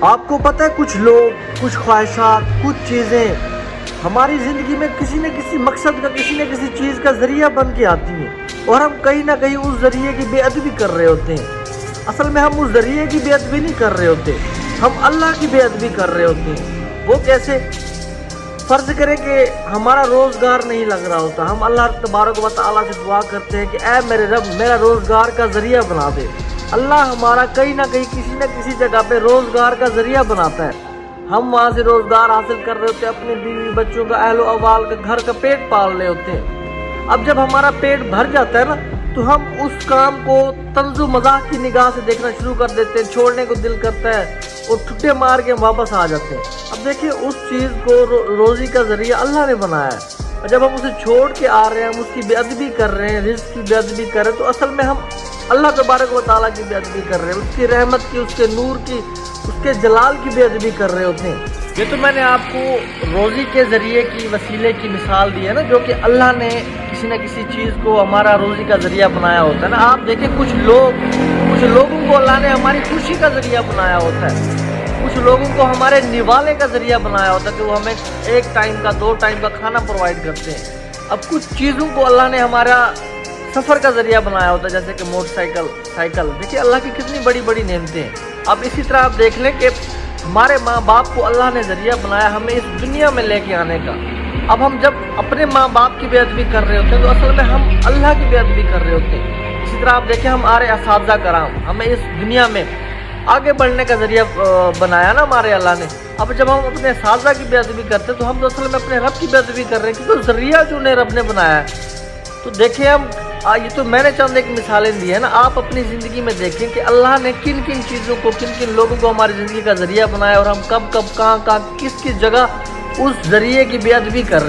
آپ کو پتہ ہے کچھ لوگ، کچھ خواہشات، کچھ چیزیں ہماری زندگی میں کسی نہ کسی مقصد کا، کسی نہ کسی چیز کا ذریعہ بن کے آتی ہیں، اور ہم کہیں نہ کہیں اس ذریعے کی بے ادبی کر رہے ہوتے ہیں۔ اصل میں ہم اس ذریعے کی بے ادبی نہیں کر رہے ہوتے، ہم اللہ کی بے ادبی کر رہے ہوتے ہیں۔ وہ کیسے؟ فرض کریں کہ ہمارا روزگار نہیں لگ رہا ہوتا، ہم اللہ تبارک و تعالیٰ سے دعا کرتے ہیں کہ اے میرے رب میرا روزگار کا ذریعہ بنا دے۔ اللہ ہمارا کہیں نہ کہیں کسی نہ کسی جگہ پہ روزگار کا ذریعہ بناتا ہے، ہم وہاں سے روزگار حاصل کر رہے ہوتے ہیں، اپنے بیوی بچوں کا، اہل و عوال کا، گھر کا پیٹ پال رہے ہوتے ہیں۔ اب جب ہمارا پیٹ بھر جاتا ہے نا، تو ہم اس کام کو طنز و مزاح کی نگاہ سے دیکھنا شروع کر دیتے ہیں، چھوڑنے کو دل کرتا ہے اور ٹھٹے مار کے واپس آ جاتے ہیں۔ اب دیکھیں اس چیز کو روزی کا ذریعہ اللہ نے بنایا ہے، اور جب ہم اسے چھوڑ کے آ رہے ہیں، ہم اس کی بے ادبی کر رہے ہیں، رزق کی بے ادبی کر رہے ہیں، تو اصل میں ہم اللہ تبارک و تعالیٰ کی بے ادبی کر رہے ہیں، اس کی رحمت کی، اس کے نور کی، اس کے جلال کی بے ادبی کر رہے ہوتے ہیں۔ یہ تو میں نے آپ کو روزی کے ذریعے کی، وسیلے کی مثال دی ہے نا، جو کہ اللہ نے کسی نہ کسی چیز کو ہمارا روزی کا ذریعہ بنایا ہوتا ہے نا۔ آپ دیکھیں کچھ لوگوں کو اللہ نے ہماری خوشی کا ذریعہ بنایا ہوتا ہے، کچھ لوگوں کو ہمارے نوالے کا ذریعہ بنایا ہوتا ہے کہ وہ ہمیں 1 ٹائم کا، 2 ٹائم کا کھانا پرووائڈ کرتے ہیں۔ اب کچھ چیزوں کو اللہ نے ہمارا سفر کا ذریعہ بنایا ہوتا ہے، جیسے کہ موٹر سائیکل۔ دیکھیے اللہ کی کتنی بڑی بڑی نعمتیں ہیں۔ اب اسی طرح آپ دیکھ لیں کہ ہمارے ماں باپ کو اللہ نے ذریعہ بنایا ہمیں اس دنیا میں لے کے آنے کا۔ اب ہم جب اپنے ماں باپ کی بے ادبی کر رہے ہوتے ہیں، تو اصل میں ہم اللہ کی بے ادبی کر رہے ہوتے ہیں۔ اسی طرح آپ دیکھیں ہمارے اساتذہ کرام ہمیں اس دنیا میں آگے بڑھنے کا ذریعہ بنایا نا ہمارے اللہ نے۔ اب جب ہم اپنے اساتذہ کی بے ادبی کرتے ہیں، تو ہم تو اصل میں اپنے رب کی بے ادبی کر رہے ہیں، کیونکہ ذریعہ جو انہیں رب نے بنایا ہے۔ تو دیکھیں یہ تو میں نے چند ایک مثالیں دی ہیں نا، آپ اپنی زندگی میں دیکھیں کہ اللہ نے کن کن چیزوں کو، کن کن لوگوں کو ہماری زندگی کا ذریعہ بنایا، اور ہم کب کہاں کس جگہ اس ذریعے کی بے ادبی کر رہے ہیں۔